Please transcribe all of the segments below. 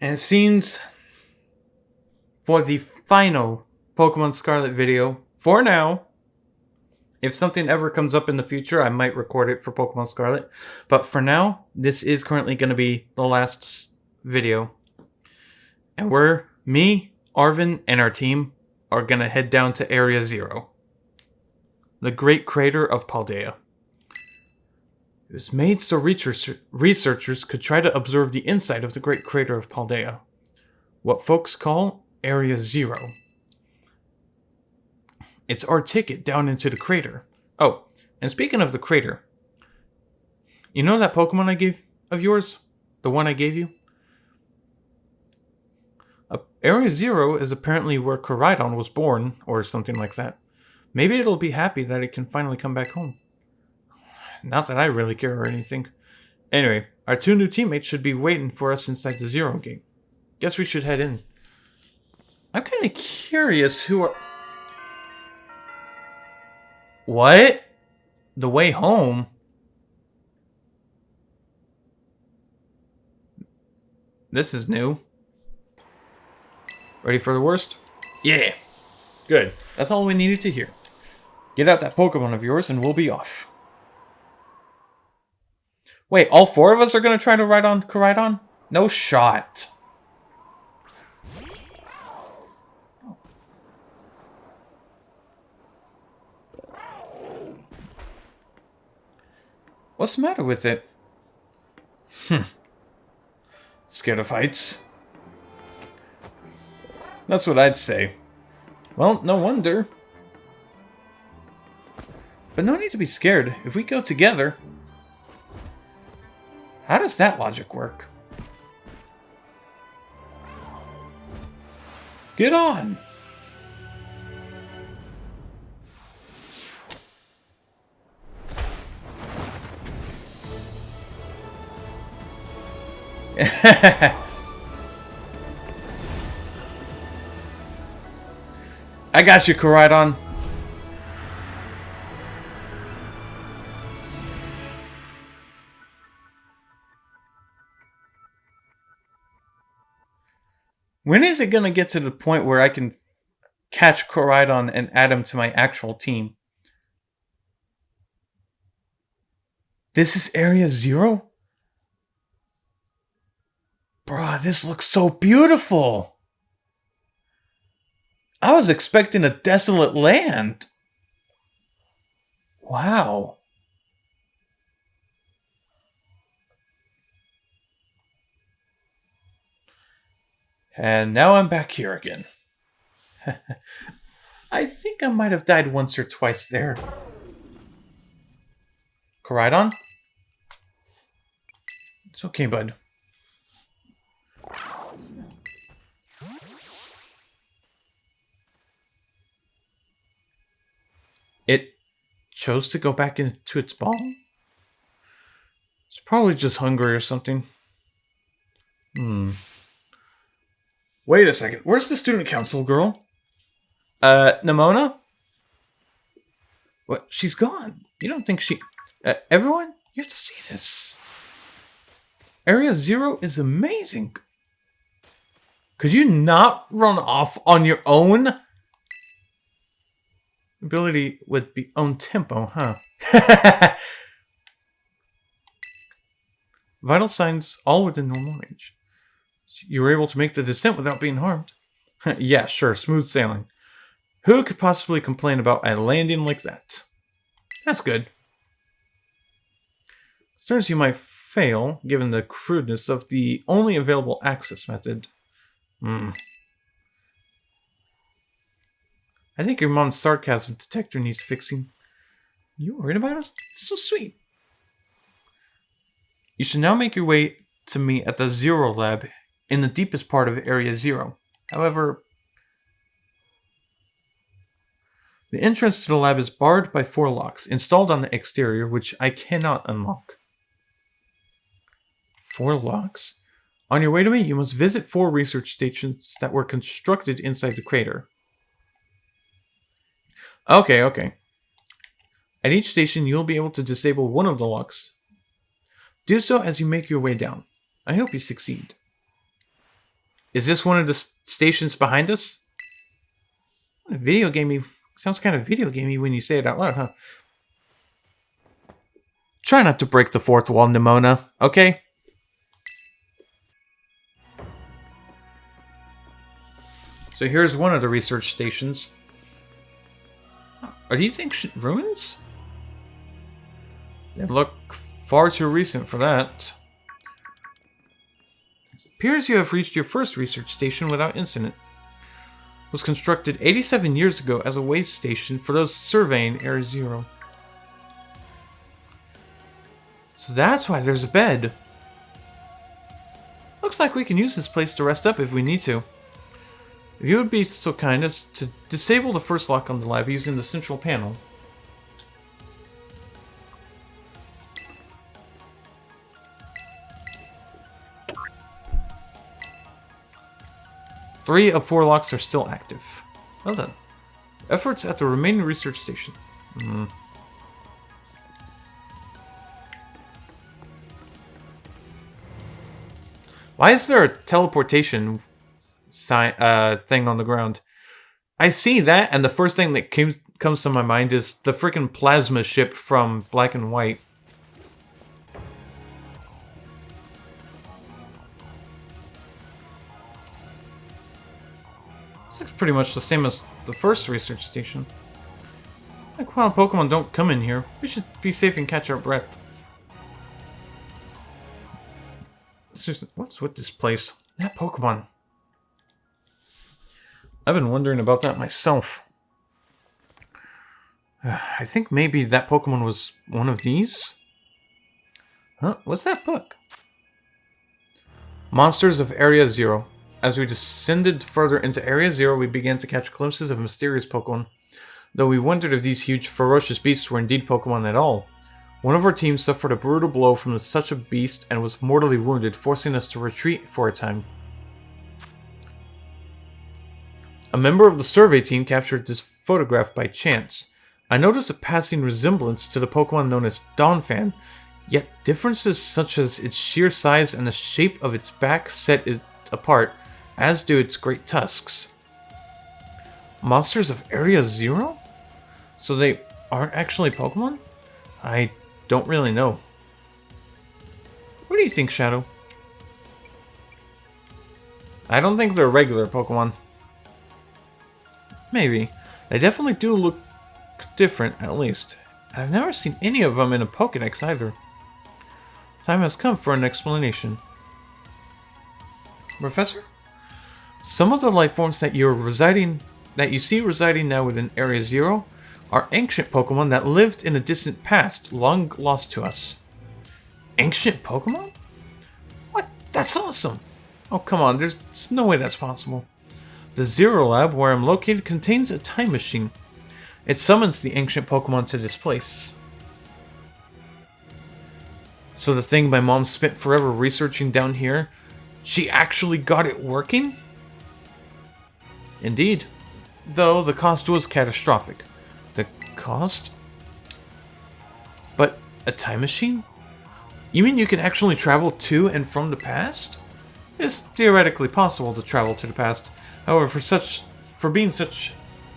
And it seems for the final Pokemon Scarlet video, for now, if something ever comes up in the future, I might record it for Pokemon Scarlet. But for now, this is currently going to be the last video. And me, Arvin, and our team are going to head down to Area 0. The Great Crater of Paldea. It was made so researchers could try to observe the inside of the Great Crater of Paldea. What folks call Area 0. It's our ticket down into the crater. Oh, and speaking of the crater, you know that Pokemon I gave of yours? The one I gave you? Area 0 is apparently where Koraidon was born, or something like that. Maybe it'll be happy that it can finally come back home. Not that I really care or anything. Anyway, our 2 new teammates should be waiting for us inside the 0 gate. Guess we should head in. I'm kind of curious who are... What? The way home? This is new. Ready for the worst? Yeah. Good. That's all we needed to hear. Get out that Pokemon of yours and we'll be off. Wait, all 4 of us are going to try to ride on Koraidon? No shot. What's the matter with it? Scared of heights? That's what I'd say. Well, no wonder. But no need to be scared. If we go together... How does that logic work? Get on! I got you, Koraidon. When is it gonna get to the point where I can catch Koraidon and add him to my actual team? This is Area 0? Bruh, this looks so beautiful! I was expecting a desolate land. Wow. And now I'm back here again. I think I might have died once or twice there. Koraidon? It's okay, bud. It chose to go back into its ball? It's probably just hungry or something. Wait a second. Where's the student council girl? Nemona? What? She's gone. You don't think she... everyone? You have to see this. Area 0 is amazing. Could you not run off on your own? Ability with own tempo, huh? Vital signs all within normal range. So you were able to make the descent without being harmed. Yeah, sure, smooth sailing. Who could possibly complain about a landing like that? That's good. Concerns you might fail, given the crudeness of the only available access method. I think your mom's sarcasm detector needs fixing. You worried about us? It's so sweet. You should now make your way to me at the 0 lab in the deepest part of Area 0. However, the entrance to the lab is barred by 4 locks installed on the exterior, which I cannot unlock. 4 locks? On your way to me, you must visit 4 research stations that were constructed inside the crater. Okay. At each station, you'll be able to disable one of the locks. Do so as you make your way down. I hope you succeed. Is this one of the stations behind us? Video gamey. Sounds kind of video gamey when you say it out loud, huh? Try not to break the fourth wall, Nemona, okay? So here's one of the research stations. Are these ancient ruins? They look far too recent for that. It appears you have reached your first research station without incident. It was constructed 87 years ago as a way station for those surveying Area Zero. So that's why there's a bed. Looks like we can use this place to rest up if we need to. If you would be so kind as to disable the first lock on the lab using the central panel. Three of 4 locks are still active. Well done. Efforts at the remaining research station. Why is there a teleportation thing on the ground? I see that, and the first thing that comes to my mind is the freaking plasma ship from Black and White. This looks pretty much the same as the first research station. Like, wild Pokemon don't come in here. We should be safe and catch our breath. Seriously, what's with this place? That Pokemon. I've been wondering about that myself. I think maybe that Pokemon was one of these? Huh? What's that book? Monsters of Area Zero. As we descended further into Area Zero, we began to catch glimpses of mysterious Pokemon, though we wondered if these huge, ferocious beasts were indeed Pokemon at all. One of our team suffered a brutal blow from such a beast and was mortally wounded, forcing us to retreat for a time. A member of the survey team captured this photograph by chance. I noticed a passing resemblance to the Pokemon known as Donphan, yet differences such as its sheer size and the shape of its back set it apart, as do its great tusks. Monsters of Area Zero? So they aren't actually Pokemon? I don't really know. What do you think, Shadow? I don't think they're regular Pokemon. Maybe. They definitely do look different, at least. And I've never seen any of them in a Pokédex either. Time has come for an explanation. Professor? Some of the life forms that you see residing now within Area Zero are ancient Pokemon that lived in a distant past, long lost to us. Ancient Pokemon? What? That's awesome! Oh, come on, there's no way that's possible. The Zero Lab, where I'm located, contains a time machine. It summons the ancient Pokemon to this place. So the thing my mom spent forever researching down here, she actually got it working? Indeed. Though the cost was catastrophic. The cost? But a time machine? You mean you can actually travel to and from the past? It's theoretically possible to travel to the past. However, for being such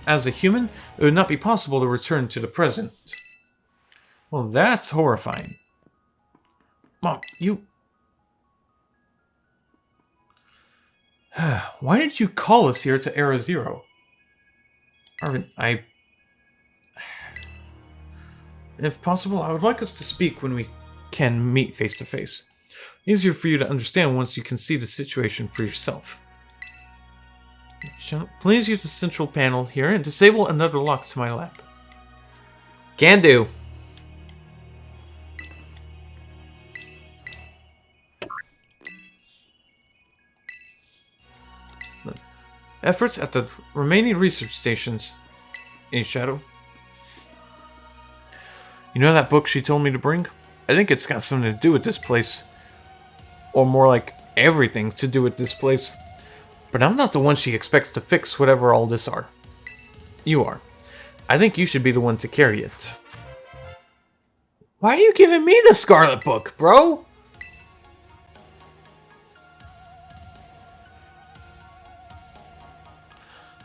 as a human, it would not be possible to return to the present. Well, that's horrifying. Mom, you... Why did you call us here to Area Zero? Arvin, If possible, I would like us to speak when we can meet face to face. Easier for you to understand once you can see the situation for yourself. Please use the central panel here and disable another lock to my lab. Can do. Efforts at the remaining research stations. Any Shadow? You know that book she told me to bring? I think it's got something to do with this place. Or more like everything to do with this place. But I'm not the one she expects to fix whatever all this are. You are. I think you should be the one to carry it. Why are you giving me the Scarlet book, bro?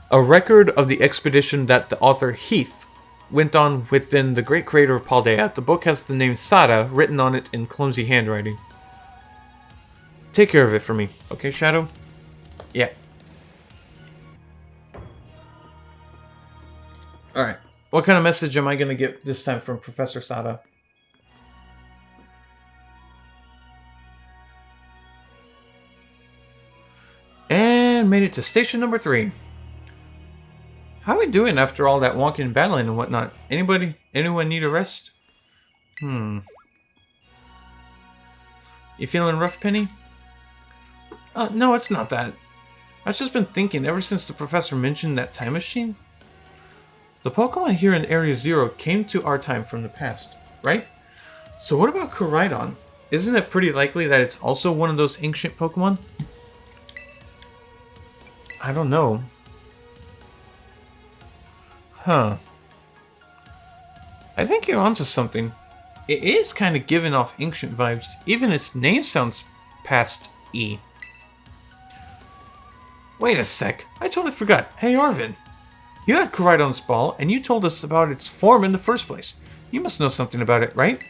A record of the expedition that the author Heath went on within the Great Crater of Paldea. The book has the name Sada written on it in clumsy handwriting. Take care of it for me, okay, Shadow? Yeah. Alright. What kind of message am I going to get this time from Professor Sada? And made it to station number 3. How are we doing after all that walking and battling and whatnot? Anyone need a rest? You feeling rough, Penny? No, it's not that. I've just been thinking ever since the professor mentioned that time machine. The Pokemon here in Area Zero came to our time from the past, right? So what about Koraidon? Isn't it pretty likely that it's also one of those ancient Pokemon? I don't know. Huh. I think you're onto something. It is kind of giving off ancient vibes. Even its name sounds past E. Wait a sec. I totally forgot. Hey, Arvin. You had Koraidon's ball, and you told us about its form in the first place. You must know something about it, right?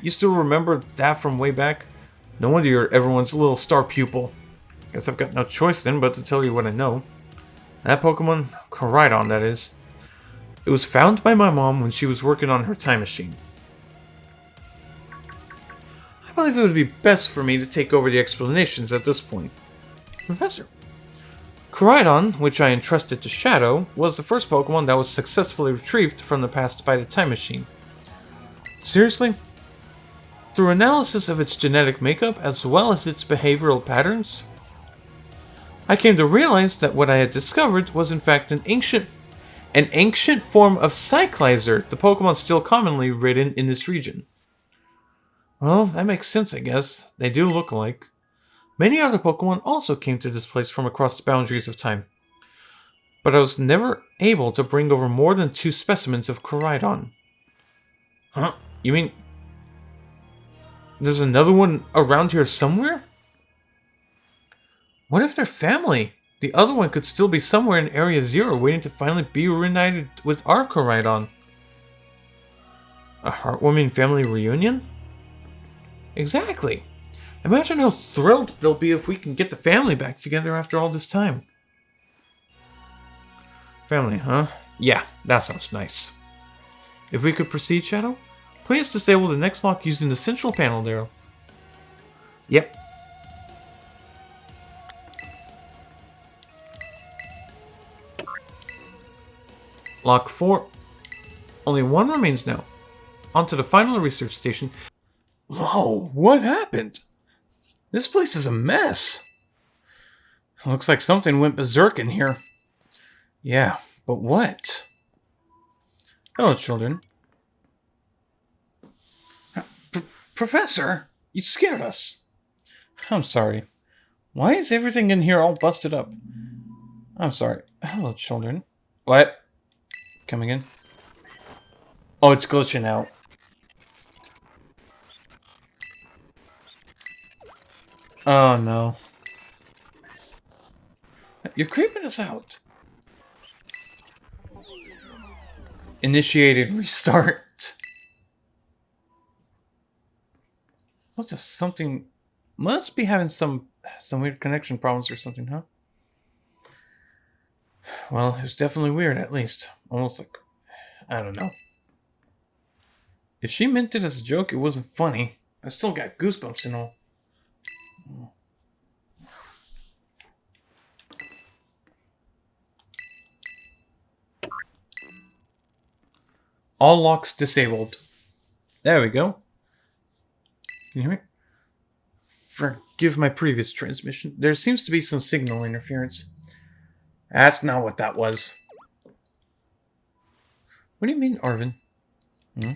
You still remember that from way back? No wonder you're everyone's little star pupil. Guess I've got no choice then but to tell you what I know. That Pokemon, Koraidon that is, it was found by my mom when she was working on her time machine. I believe it would be best for me to take over the explanations at this point. Professor, Koraidon, which I entrusted to Shadow, was the first Pokemon that was successfully retrieved from the past by the time machine. Seriously? Through analysis of its genetic makeup as well as its behavioral patterns, I came to realize that what I had discovered was in fact an ancient form of Cyclizer, the Pokemon still commonly ridden in this region. Well, that makes sense, I guess. They do look alike. Many other Pokemon also came to this place from across the boundaries of time. But I was never able to bring over more than 2 specimens of Koraidon. Huh? You mean there's another one around here somewhere? What if they're family? The other one could still be somewhere in Area Zero waiting to finally be reunited with our Koraidon. A heartwarming family reunion? Exactly. Imagine how thrilled they'll be if we can get the family back together after all this time. Family, huh? Yeah, that sounds nice. If we could proceed, Shadow, please disable the next lock using the central panel there. Yep. Lock 4. Only 1 remains now. On to the final research station. Whoa, what happened? This place is a mess. Looks like something went berserk in here. Yeah, but what? Hello, children. Professor, you scared us. I'm sorry. Why is everything in here all busted up? I'm sorry. Hello, children. What? Coming in? Oh, it's glitching out. Oh, no. You're creeping us out. Initiated restart. Must be having some weird connection problems or something, huh? Well, it was definitely weird, at least. Almost like, I don't know. If she meant it as a joke, it wasn't funny. I still got goosebumps and all. All locks disabled. There we go. Can you hear me? Forgive my previous transmission. There seems to be some signal interference. That's not what that was. What do you mean, Arvin? Have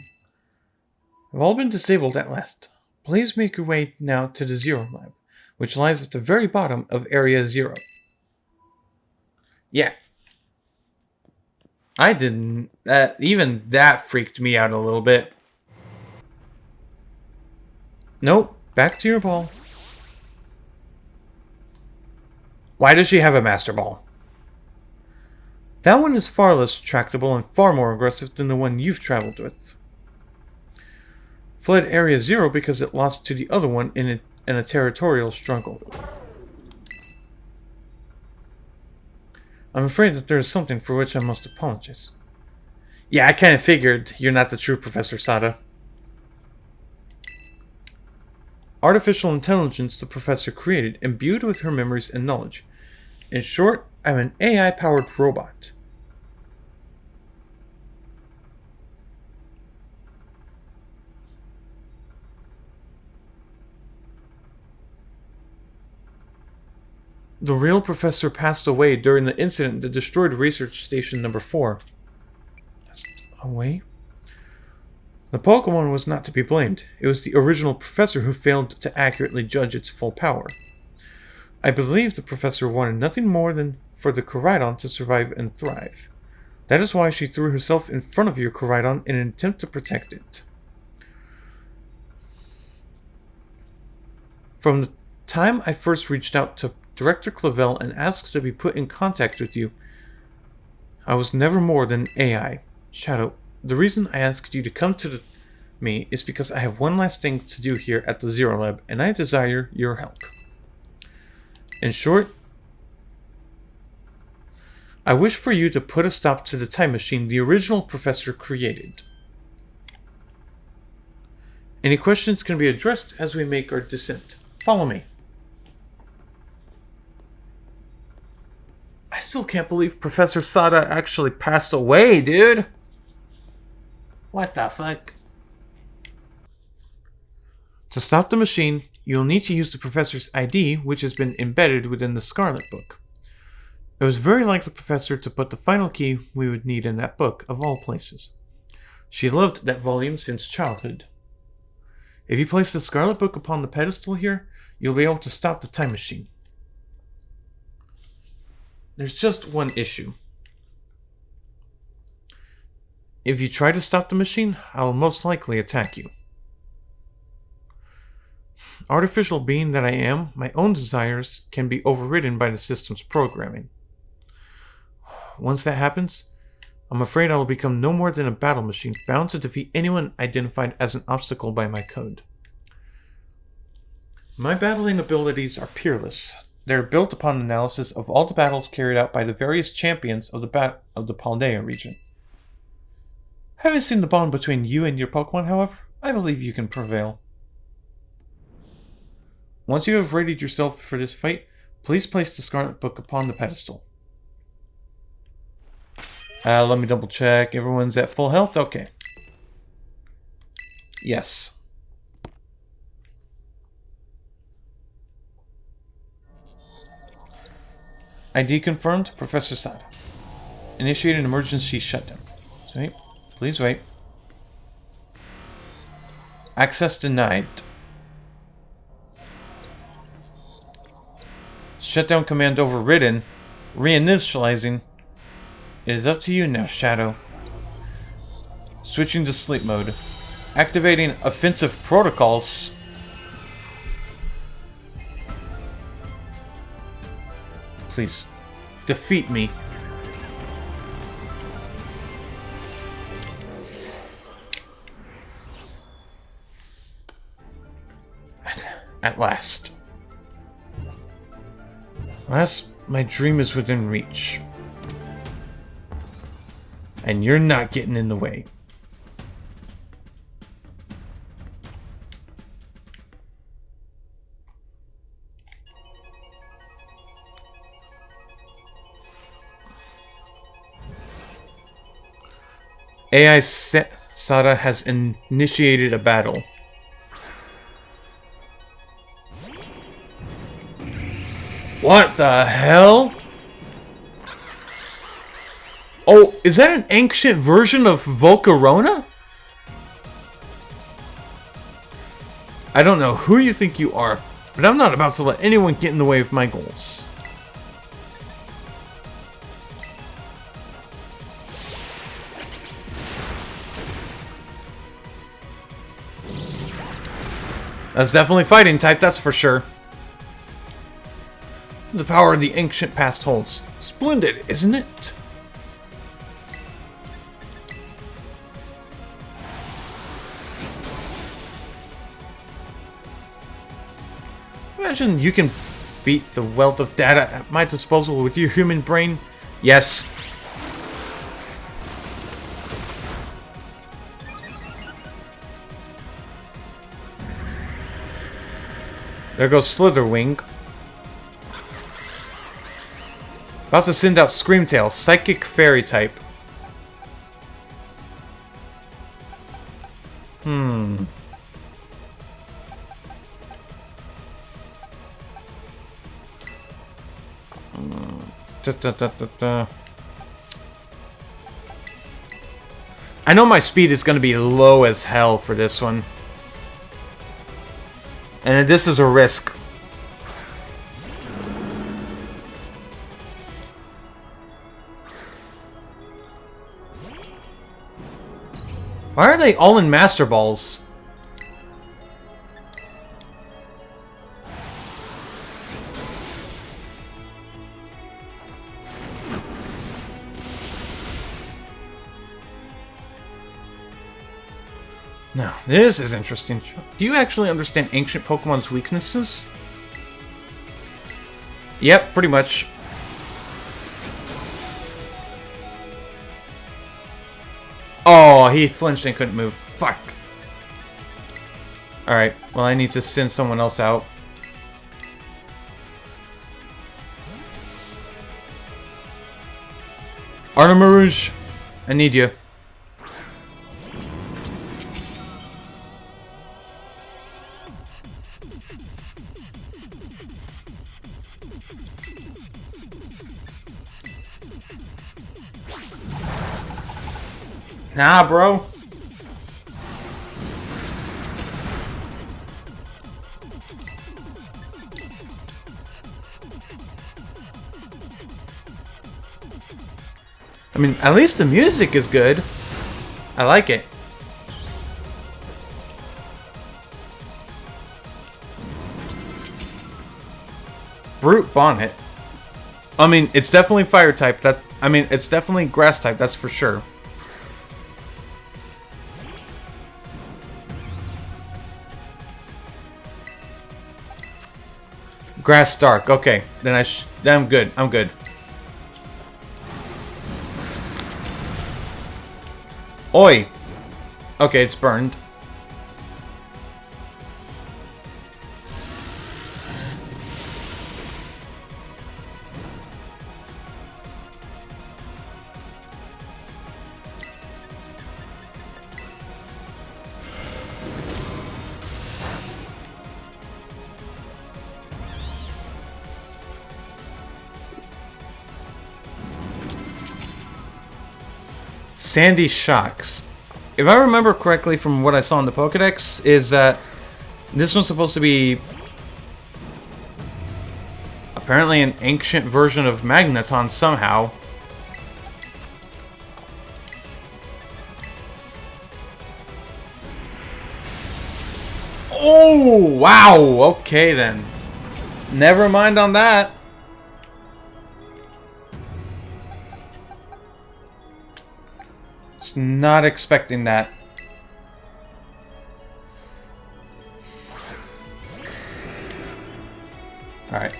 all been disabled at last. Please make your way now to the Zero Lab, which lies at the very bottom of Area Zero. Yeah. I didn't... even that freaked me out a little bit. Nope. Back to your ball. Why does she have a Master Ball? That one is far less tractable and far more aggressive than the one you've traveled with. Fled Area 0 because it lost to the other one in a territorial struggle. I'm afraid that there is something for which I must apologize. Yeah, I kind of figured you're not the true Professor Sada. Artificial intelligence the Professor created, imbued with her memories and knowledge. In short, I'm an AI-powered robot. The real Professor passed away during the incident that destroyed Research Station Number 4. Passed away? The Pokemon was not to be blamed. It was the original Professor who failed to accurately judge its full power. I believe the Professor wanted nothing more than for the Koraidon to survive and thrive. That is why she threw herself in front of your Koraidon in an attempt to protect it. From the time I first reached out to Director Clavel and asked to be put in contact with you, I was never more than AI. Shadow, the reason I asked you to come to me is because I have one last thing to do here at the Zero Lab, and I desire your help. In short, I wish for you to put a stop to the time machine the original Professor created. Any questions can be addressed as we make our descent. Follow me. I still can't believe Professor Sada actually passed away, dude. What the fuck? To stop the machine, you'll need to use the Professor's ID, which has been embedded within the Scarlet book. It was very like the Professor to put the final key we would need in that book, of all places. She loved that volume since childhood. If you place the Scarlet book upon the pedestal here, you'll be able to stop the time machine. There's just one issue. If you try to stop the machine, I'll most likely attack you. Artificial being that I am, my own desires can be overridden by the system's programming. Once that happens, I'm afraid I will become no more than a battle machine, bound to defeat anyone identified as an obstacle by my code. My battling abilities are peerless. They are built upon analysis of all the battles carried out by the various champions of the Paldea region. Having seen the bond between you and your Pokemon, however, I believe you can prevail. Once you have readied yourself for this fight, please place the Scarlet book upon the pedestal. Let me double check. Everyone's at full health? Okay. Yes. ID confirmed, Professor Sada. Initiate an emergency shutdown. Wait, please wait. Access denied. Shutdown command overridden. Reinitializing. It is up to you now, Shadow. Switching to sleep mode. Activating offensive protocols. Please, defeat me. At last. Alas, my dream is within reach. And you're not getting in the way. AI Sada has initiated a battle. What the hell? Oh, is that an ancient version of Volcarona? I don't know who you think you are, but I'm not about to let anyone get in the way of my goals. That's definitely fighting type, that's for sure. The power of the ancient past holds. Splendid, isn't it? Imagine you can beat the wealth of data at my disposal with your human brain. Yes. There goes Slitherwing. About to send out Screamtail, Psychic Fairy type. I know my speed is going to be low as hell for this one. And this is a risk. Why are they all in Master Balls? Now, this is interesting. Do you actually understand ancient Pokemon's weaknesses? Yep, pretty much. Oh, he flinched and couldn't move. Fuck. Alright, well I need to send someone else out. Artemarouge, I need you. Nah, bro. I mean, at least the music is good. I like it. Brute Bonnet. I mean, it's definitely fire type. It's definitely grass type, that's for sure. Grass Dark. Okay, then I'm good. I'm good. Oi. Okay, it's burned. Sandy Shocks. If I remember correctly from what I saw in the Pokedex, is that this one's supposed to be apparently an ancient version of Magneton somehow. Oh, wow. Okay, then. Never mind on that. Not expecting that. Alright.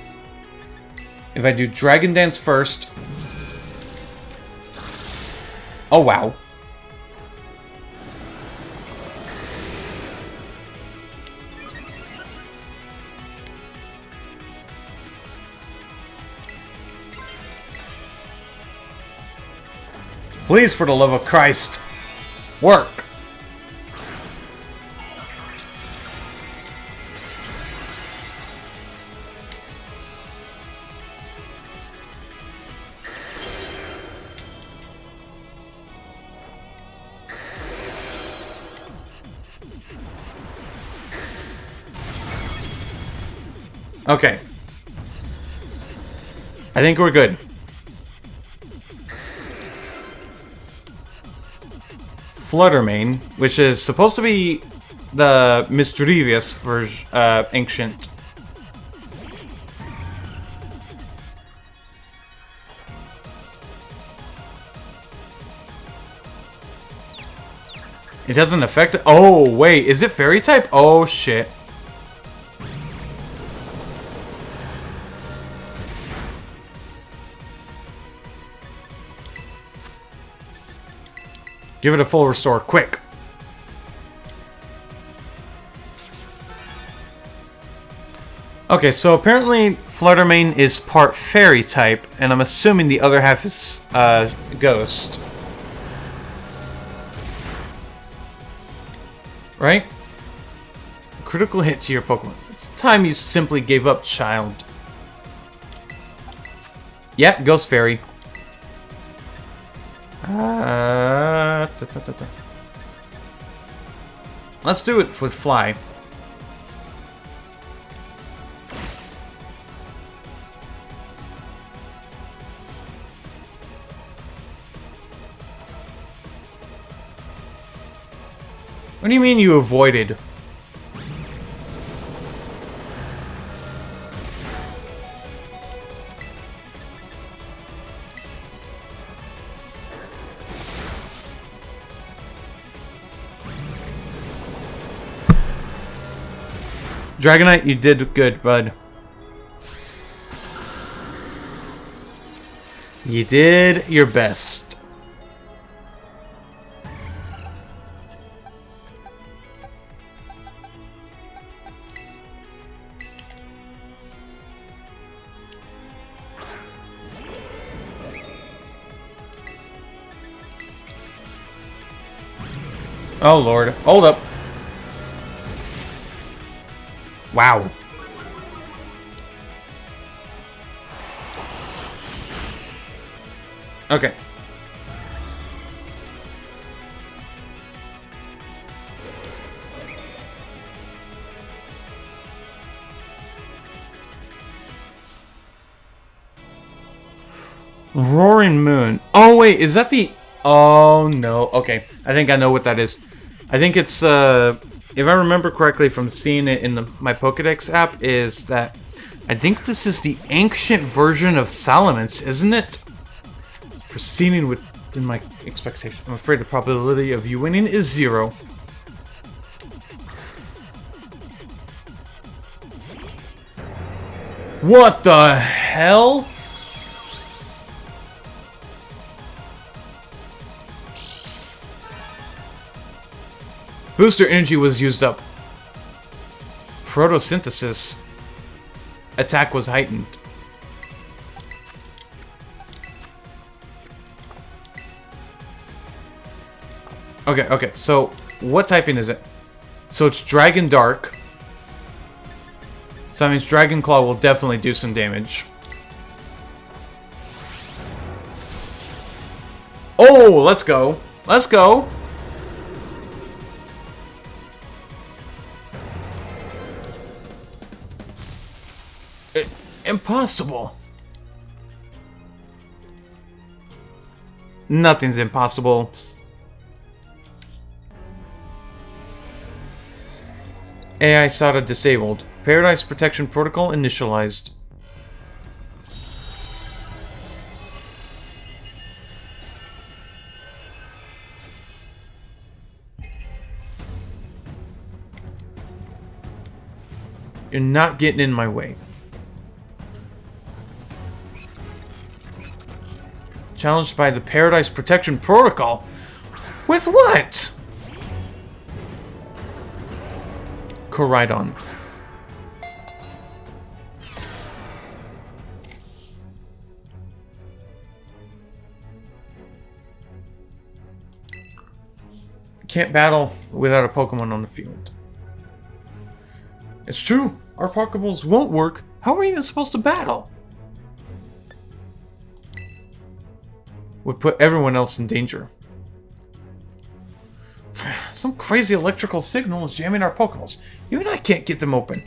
If I do Dragon Dance first. Oh, wow. Please, for the love of Christ, work. Okay. I think we're good. Fluttermane, which is supposed to be the mischievous version, ancient. It doesn't affect it. Oh, wait, is it fairy type? Oh, shit. Give it a full restore, quick. Okay, so apparently Fluttermane is part fairy type, and I'm assuming the other half is ghost. Right? Critical hit to your Pokemon. It's time you simply gave up, child. Yeah, Ghost Fairy. Let's do it with Fly. What do you mean you avoided? Dragonite, you did good, bud. You did your best. Oh lord, hold up. Wow. Okay. Roaring Moon. Oh wait, is that the... Oh no. Okay, I think I know what that is. I think it's if I remember correctly from seeing it in my Pokedex app, is that I think this is the ancient version of Salamence, isn't it? Proceeding within my expectation. I'm afraid the probability of you winning is 0. What the hell? Booster energy was used up. Photosynthesis. Attack was heightened. Okay, so what typing is it? So it's Dragon Dark. So that means Dragon Claw will definitely do some damage. Oh, let's go. Let's go. Impossible. Nothing's impossible. AI Sada disabled. Paradise Protection Protocol initialized. You're not getting in my way. Challenged by the Paradise Protection Protocol? With what? Koraidon. Can't battle without a Pokemon on the field. It's true. Our Pokeballs won't work. How are we even supposed to battle? Would put everyone else in danger. Some crazy electrical signal is jamming our Pokeballs. You and I can't get them open.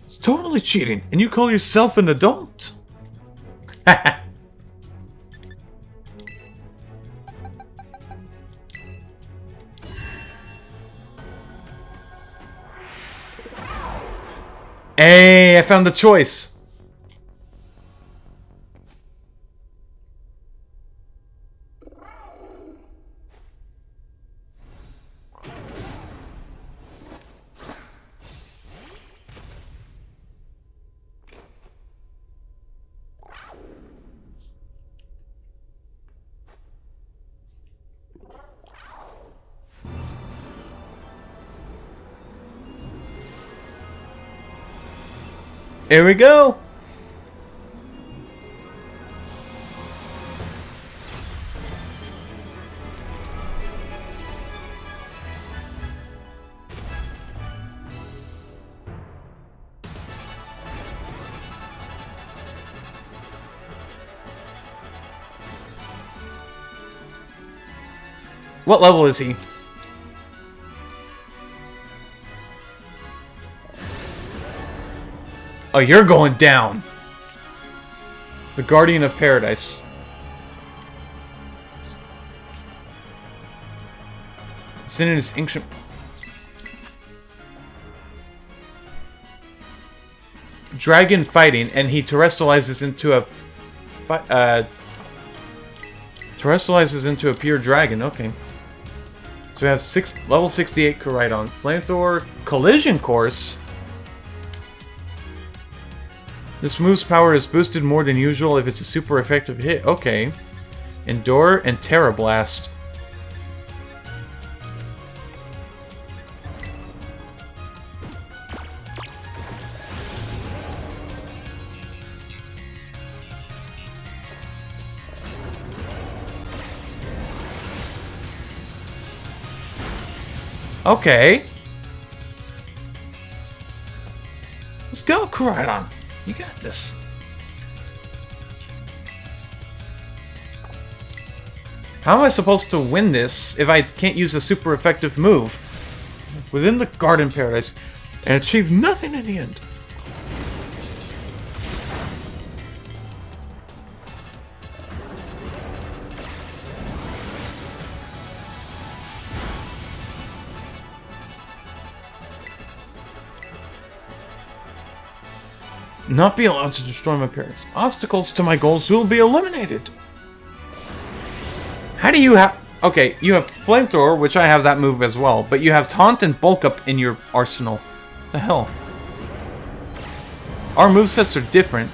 It's totally cheating, and you call yourself an adult? Hey, I found the choice. Here we go. What level is he? Oh, you're going down. The Guardian of Paradise. Sin in his ancient... Dragon fighting, and he terrestrializes into a... terrestrializes into a pure dragon, okay. So we have level 68 Koraidon. Flamethrower Collision Course. This move's power is boosted more than usual if it's a super effective hit. Okay. Endure and Terra Blast. Okay. Let's go, Koraidon. You got this. How am I supposed to win this if I can't use a super effective move within the Garden Paradise and achieve nothing in the end? Not be allowed to destroy my parents. Obstacles to my goals will be eliminated. How do you have... Okay, you have Flamethrower, which I have that move as well, but you have Taunt and Bulk Up in your arsenal. The hell? Our movesets are different.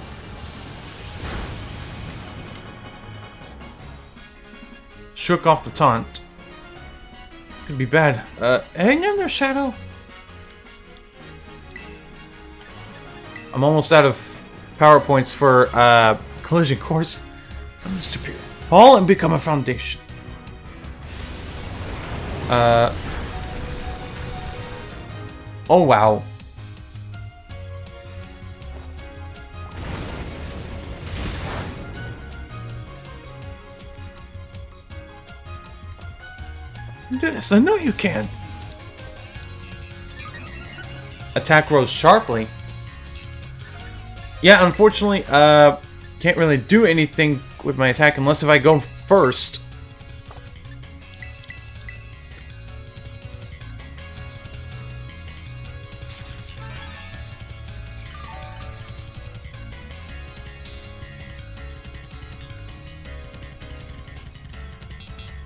Shook off the Taunt. Could be bad. Hang in there, Shadow. I'm almost out of power points for Collision Course. I'm superior. Fall and become a foundation. Oh wow. You do this. I know you can. Attack rose sharply. Yeah, unfortunately, can't really do anything with my attack unless if I go first.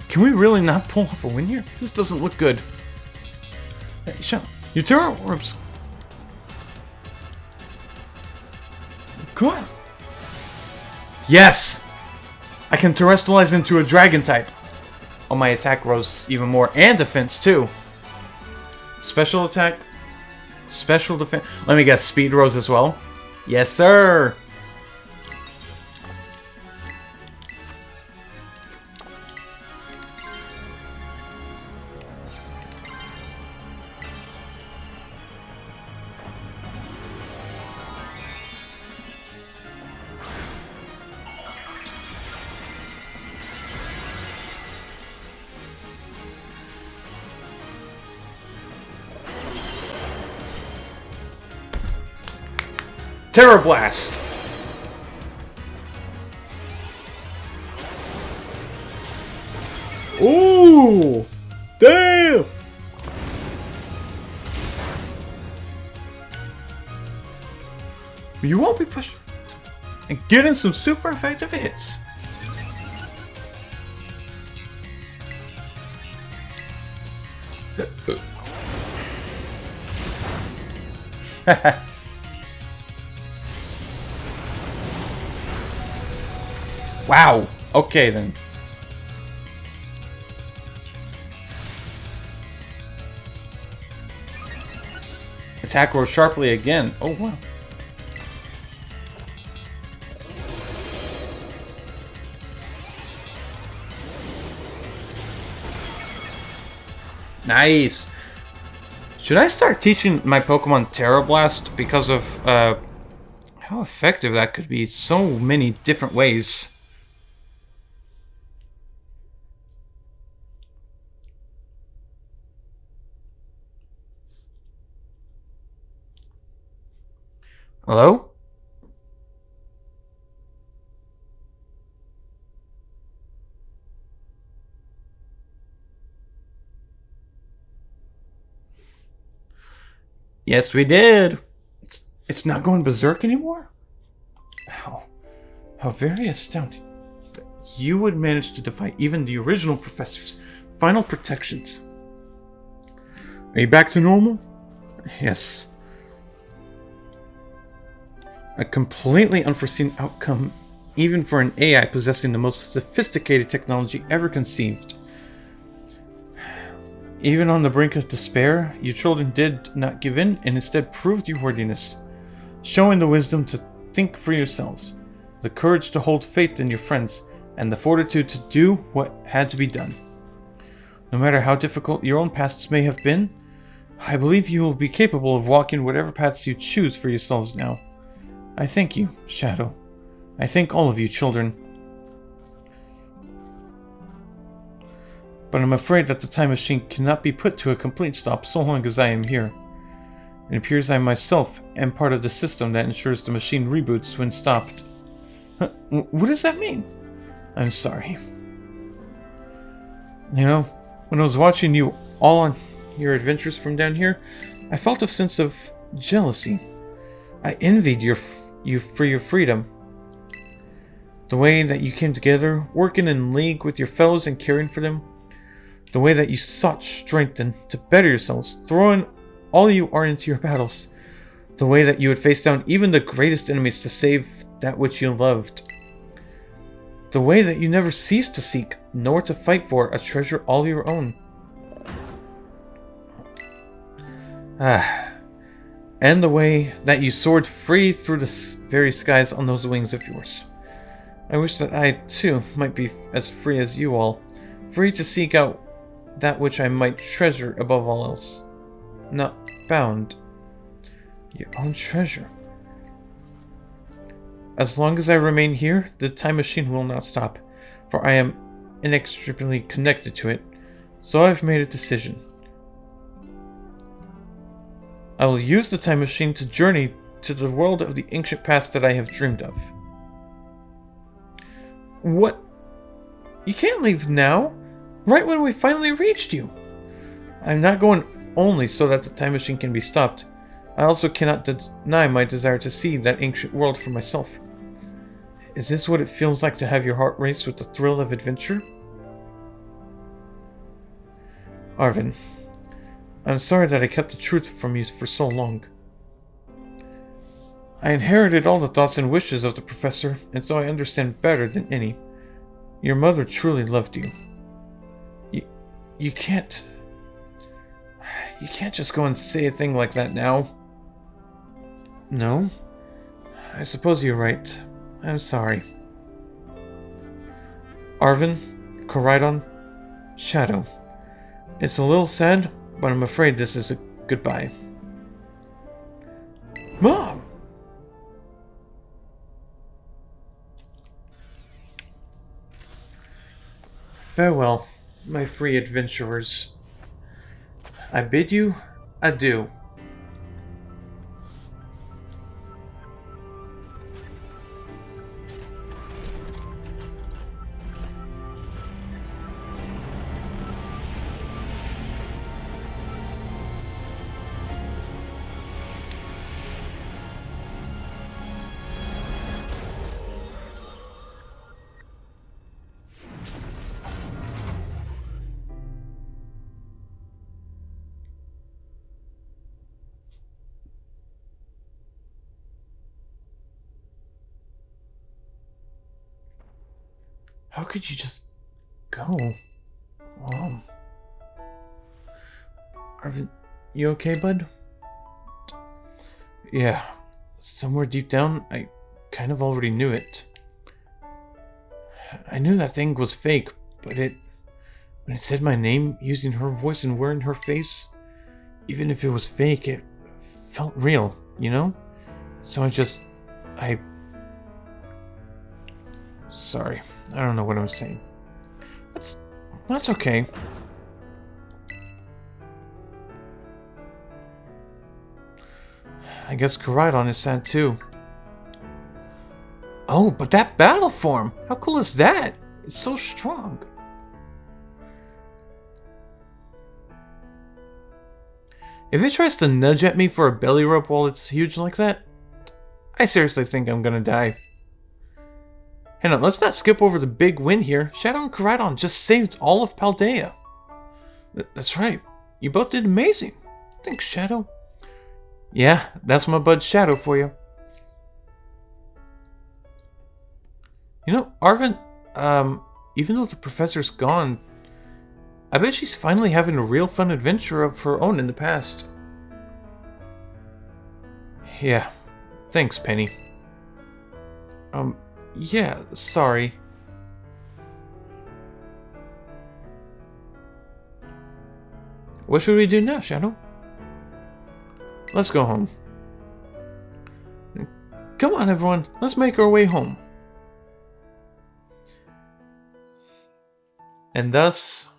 Can we really not pull off a win here? This doesn't look good. Hey, shut up. Your Terra Orbs. Come on. Yes! I can terrestrialize into a dragon type. Oh, my attack rose even more. And defense, too. Special attack. Special defense. Let me guess, speed rose as well? Yes, sir! Terror Blast! Ooh! Damn! You won't be pushed and getting some super effective hits. Wow. Okay then. Attack rose sharply again. Oh wow. Nice. Should I start teaching my Pokemon Terra Blast because of how effective that could be so many different ways? Hello? Yes, we did. It's not going berserk anymore? How very astounding. That you would manage to defy even the original professor's final protections. Are you back to normal? Yes. A completely unforeseen outcome, even for an AI possessing the most sophisticated technology ever conceived. Even on the brink of despair, you children did not give in and instead proved your worthiness, showing the wisdom to think for yourselves, the courage to hold faith in your friends, and the fortitude to do what had to be done. No matter how difficult your own pasts may have been, I believe you will be capable of walking whatever paths you choose for yourselves now. I thank you, Shadow. I thank all of you children. But I'm afraid that the time machine cannot be put to a complete stop so long as I am here. It appears I myself am part of the system that ensures the machine reboots when stopped. What does that mean? I'm sorry. You know, when I was watching you all on your adventures from down here, I felt a sense of jealousy. I envied you for your freedom. The way that you came together, working in league with your fellows and caring for them. The way that you sought strength and to better yourselves, throwing all you are into your battles. The way that you would face down even the greatest enemies to save that which you loved. The way that you never ceased to seek, nor to fight for, a treasure all your own. And the way that you soared free through the very skies on those wings of yours. I wish that I, too, might be as free as you all, free to seek out that which I might treasure above all else. Not bound. Your own treasure. As long as I remain here, the time machine will not stop, for I am inextricably connected to it, so I've made a decision. I will use the time machine to journey to the world of the ancient past that I have dreamed of. What? You can't leave now? Right when we finally reached you! I'm not going only so that the time machine can be stopped. I also cannot deny my desire to see that ancient world for myself. Is this what it feels like to have your heart race with the thrill of adventure? Arvin, I'm sorry that I kept the truth from you for so long. I inherited all the thoughts and wishes of the professor, and so I understand better than any. Your mother truly loved you. You can't just go and say a thing like that now. No? I suppose you're right. I'm sorry. Arvin, Koraidon, Shadow. It's a little sad, but I'm afraid this is a goodbye. Mom! Farewell, my free adventurers. I bid you adieu. How could you just go? Arvin, you okay, bud? Yeah, somewhere deep down, I kind of already knew it. I knew that thing was fake, but it When it said my name using her voice and wearing her face, even if it was fake, it felt real, you know? So I... Sorry, I don't know what I'm saying. That's okay. I guess Koraidon is sad too. Oh, but that battle form! How cool is that? It's so strong. If it tries to nudge at me for a belly rub while it's huge like that, I seriously think I'm gonna die. Hey, no, let's not skip over the big win here. Shadow and Koraidon just saved all of Paldea. That's right. You both did amazing. Thanks, Shadow. Yeah, that's my bud Shadow for you. You know, Arvin, even though the professor's gone, I bet she's finally having a real fun adventure of her own in the past. Yeah, thanks, Penny. Yeah, sorry. What should we do now, Shadow? Let's go home. Come on, everyone, let's make our way home. And thus,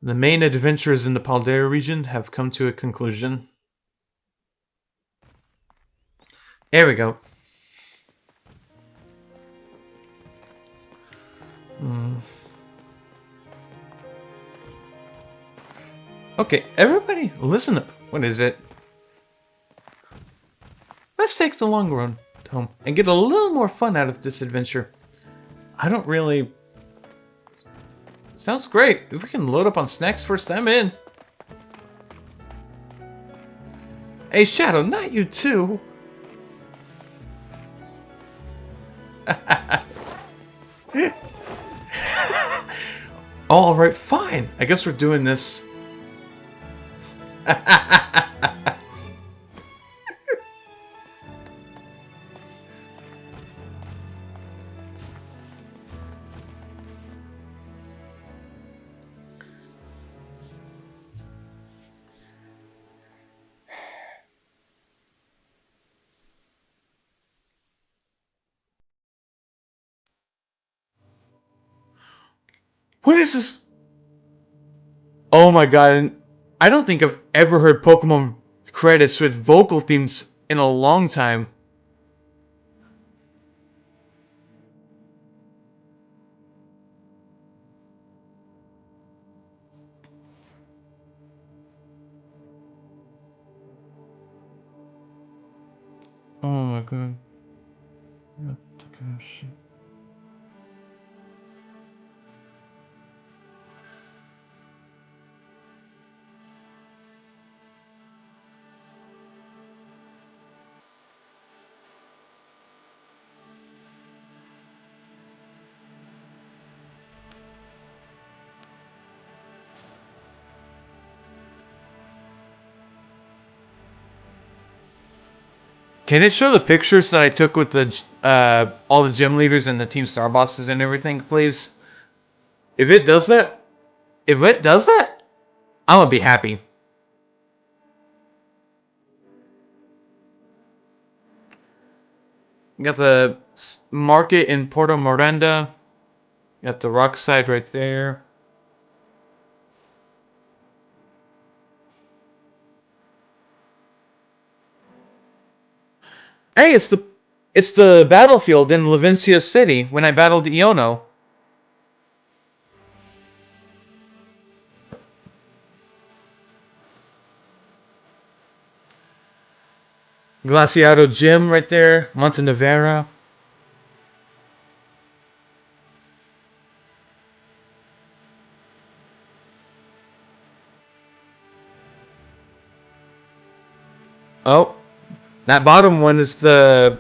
the main adventures in the Paldea region have come to a conclusion. There we go. Okay, everybody, listen up. What is it? Let's take the long run home and get a little more fun out of this adventure. I don't really... Sounds great. If we can load up on snacks first time in. Hey, Shadow, not you too. Alright, fine. I guess we're doing this. What is this? Oh my god, I don't think I've ever heard Pokemon credits with vocal themes in a long time. Oh my god. Can it show the pictures that I took with the all the gym leaders and the team star bosses and everything, please? If it does that, I'm gonna be happy. You got the market in Porto Miranda. You got the rock side right there. Hey, it's the battlefield in Levincia City when I battled Iono. Glaciado Gym right there, Montenevera. Oh, that bottom one is the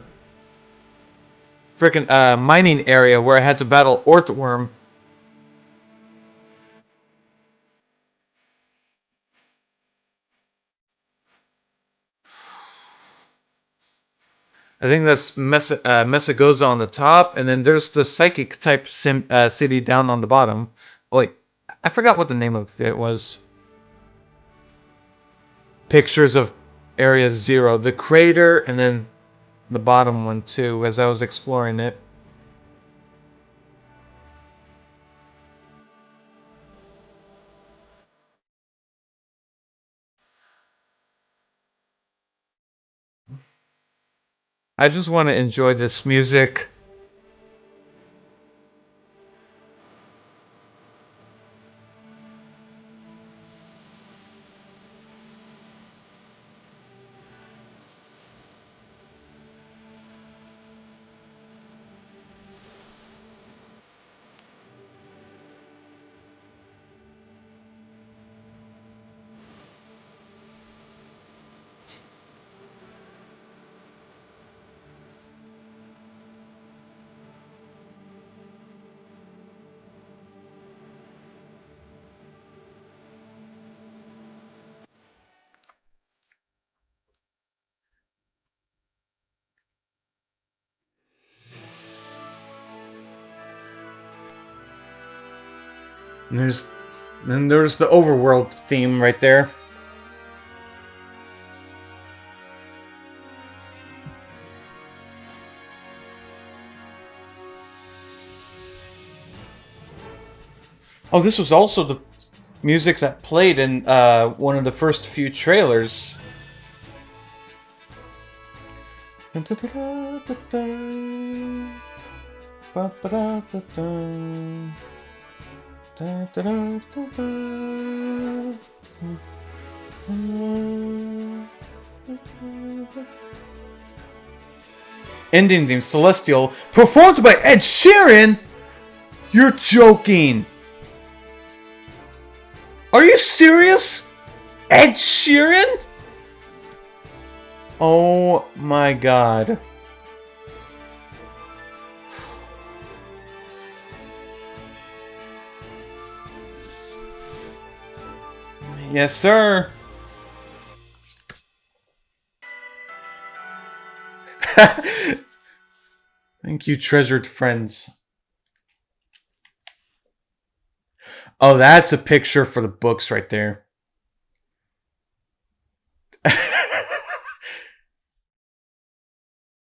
freaking mining area where I had to battle Orthworm. I think that's Messagoza on the top, and then there's the psychic type city down on the bottom. Wait, I forgot what the name of it was. Pictures of Area Zero, the crater, and then the bottom one too, as I was exploring it. I just want to enjoy this music. And there's the overworld theme right there. Oh, this was also the music that played in one of the first few trailers. Ending theme, Celestial, performed by Ed Sheeran? You're joking! Are you serious? Ed Sheeran? Oh my god. Yes, sir. Thank you, treasured friends. Oh, that's a picture for the books right there.